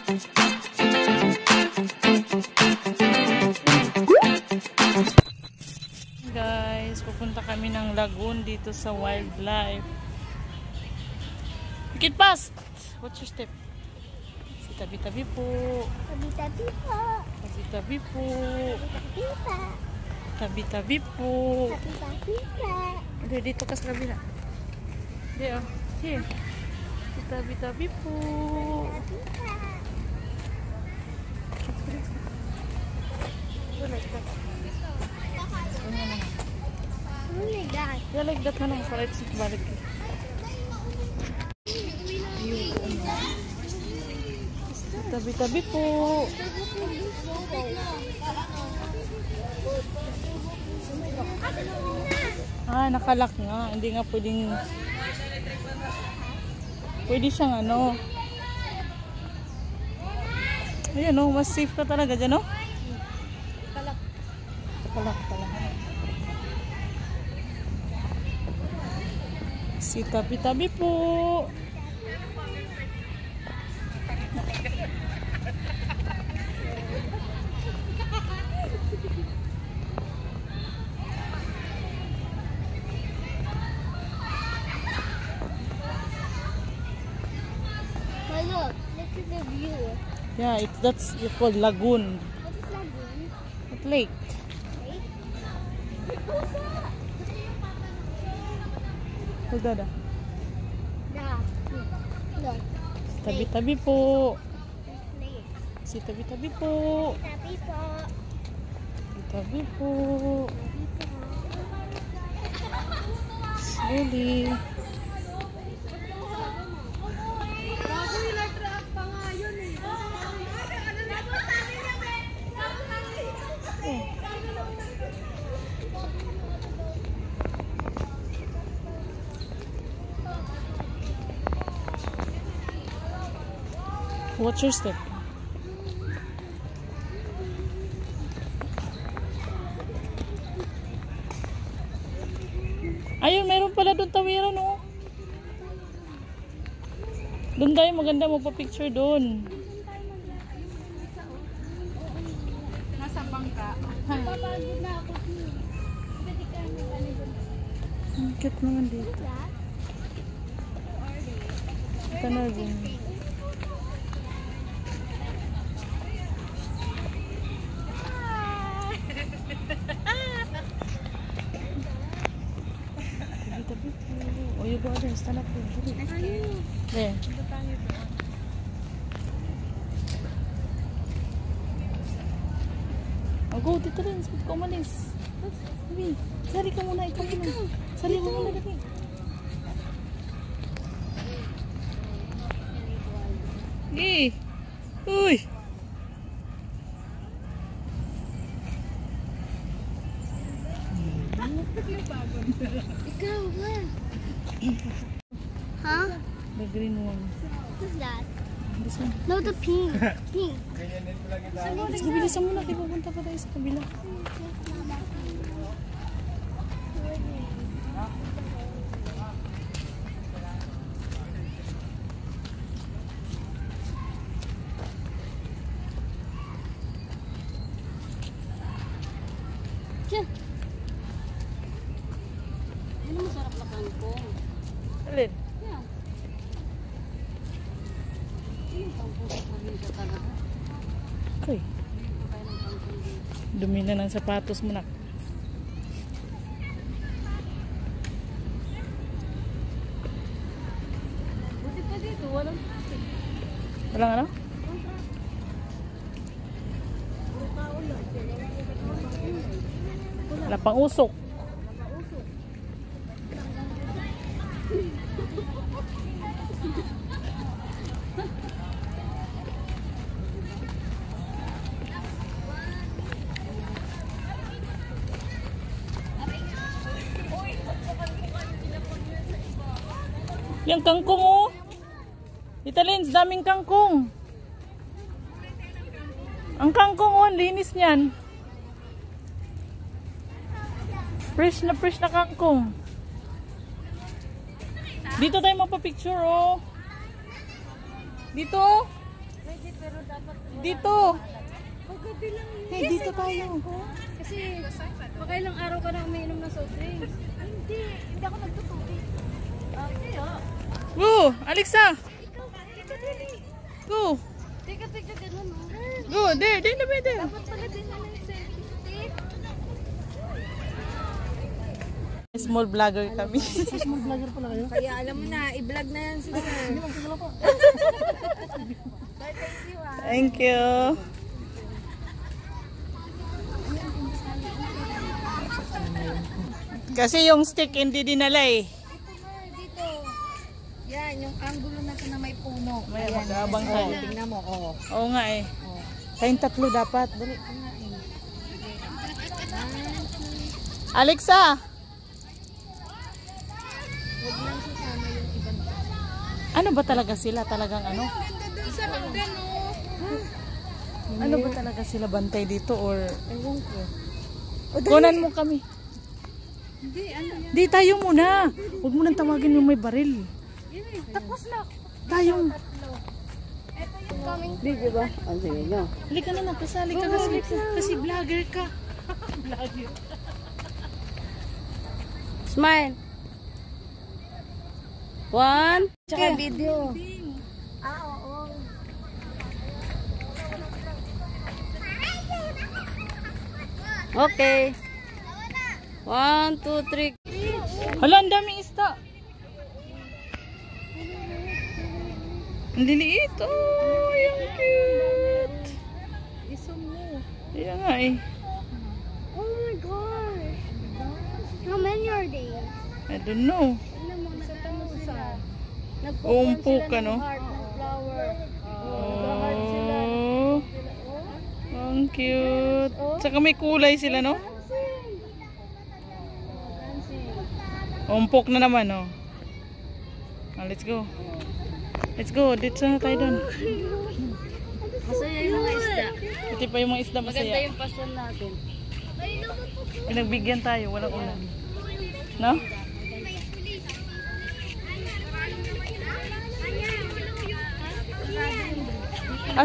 Guys, pupunta kami ng lagoon dito sa wildlife. Pikit fast! What's your step? Si tabi-tabi po. Tabi-tabi po. Tabi-tabi po. Tabi-tabi po. Tabi-tabi po. Tabi-tabi po. Udah, dito ka sa kabila. Here, here. Si tabi-tabi po. Tabi po. Oh my God. Yeah, like that na lang. Para it's balik. Tabi-tabi po. Ah, nakalak nga. Hindi nga pwedeng... Pwede siyang ano. Ayan o, mas safe ka talaga dyan o. Nakalak. Nakalak talaga. Si tabi-tabi po. Look at the view. Yeah, that's called lagoon. What is lagoon? At lake. Hold on. Yeah. Look. Tabi-tabi po. Lake. Si tabi-tabi po. Tabi po. Tabi po. Slowly. Watch your step. Ayun, meron pala doon tawiran, oh. Doon tayo maganda magpa-picture doon. Nasa bangka. Papagod na ako. Pwede ka Ang cute naman dito. Ito na din. Oh, you go there. Stand up here. There. Oh, go. Dito rin. Sabi ko umalis. Sabi, sali ka muna. Ikaw muna. Sali mo muna dali. Eh. Uy. Ikaw, where? Huh? The green one. What's that? This one. No, the pink. Pink. Sa kabila sa muna. Di pupunta pa tayo sa kabila. Ano masarap na kangkong? Alin? Yeah. Ano kangkong sa kanila talaga? Okay. Kaya ng kangkong dito. Dumi na ng sapatos mo na. Buti pa dito, walang traffic. Walang ano? Wala pang usok. Yung kangkong oh. Italins, daming kangkong. Ang kangkong oh, linis niyan. Fresh na kangkong. Dito tayo magpa-picture oh. Dito oh. Pwede pero dito. Hey, dito tayo. Kasi, makailang araw ka na umiinom ng soft drinks. Hindi ako nagtutubig. Go, Alexa. Go. Teka, ganun oh. Go, there, there. Dapat pala din na ng selfie stick. Small vlogger kami. Kaya alam mo na, i-vlog na yan si Sir. Thank you. Kasi yung stick hindi dinala eh. Dito. Yan, yung angulo na ito na may puno. May Ayan. mag-aabang Oh, tayo. tingnan mo, oh. Oo nga eh. Tayong tatlo dapat. Dali. Alexa! Huwag lang sasama yung ibang tao. Ano ba talaga sila? Talagang ano? Ganda dun sa hagdan, oh. Ano ba talaga sila bantay dito or... Ewan ko. Kunan mo kami. Hindi, ano yan? Di, tayo muna. Huwag mo nang tawagin yung may baril. Tapos na. Tayong. Ito yung coming. Video ba? Ang sige nyo. Halika na, kasali ka kasi vlogger ka. Vlogger. Smile. 1. Tsaka video. Oo. Okay. 1, 2, 3. Hala, ang daming isda. Ang liliit. Oh, yung cute. Isum mo. Ayan nga eh. Oh my gosh. How many are they? I don't know. Tignan mo, nagtamusa. Umpo ka, no? Heart ng flower. Oh, ang cute. Tsaka may kulay sila, no? Umpok na naman, oh. Let's go. Let's go. Dito na tayo doon. Masaya yung mga isda. Pati pa yung mga isda Maganda masaya. yung pasyon natin. Pinagbigyan tayo. Walang ulan. No?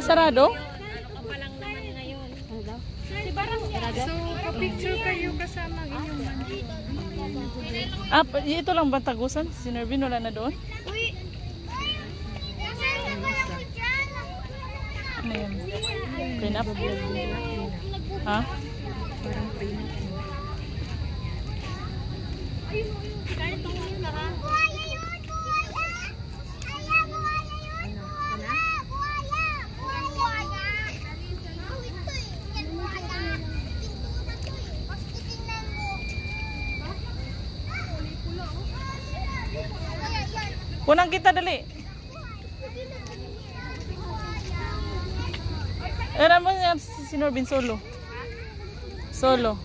Sarado? So, pa-picture kayo kasama ang inyong Ito lang ba tagusan? Si Nervin wala na doon? Ano yun? Clean up? Ha? Kunang kita dali. Era mo yan si Norbin solo. Solo.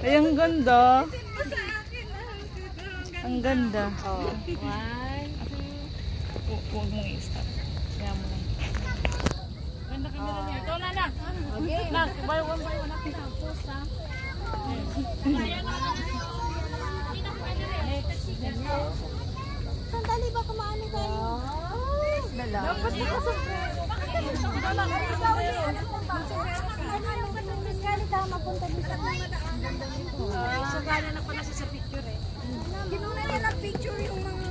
Ay, ang ganda. Ang ganda. Oh. 1. Huwag mong i-stop. Kaya mo lang. Ganda kamera niya. Ikaw na na. Okay. Nak, by one natin. Tapos ha. Sandali ba kumaano tayo? Dapat ito sa... Mapunta dito. So, gano'n na pala sa picture eh. Ginuna nila picture yung mga...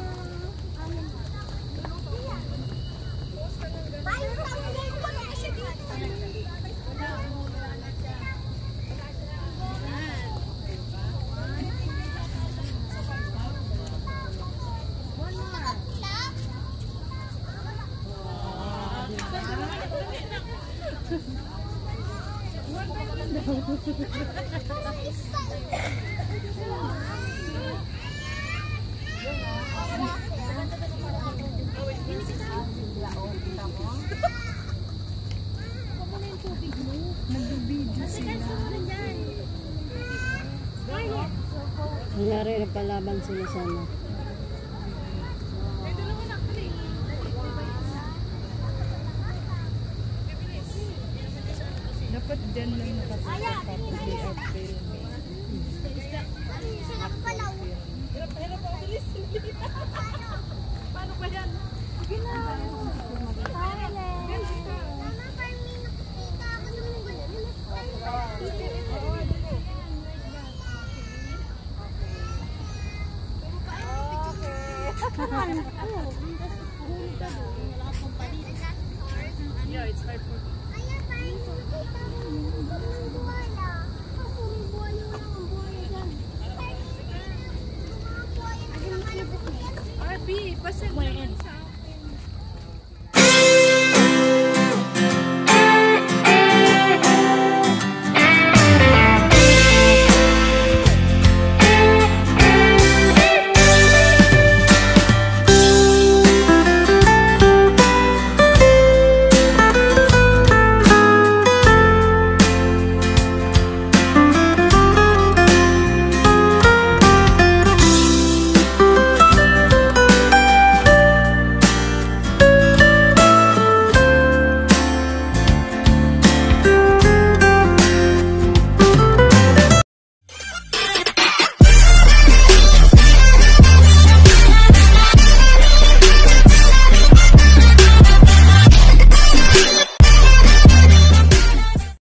Nangyari na palaban sila sana. Dapat dyan lang nakasakot April, April, May. Hirap ako bilis. Paano pa yan? Sige na. Come on.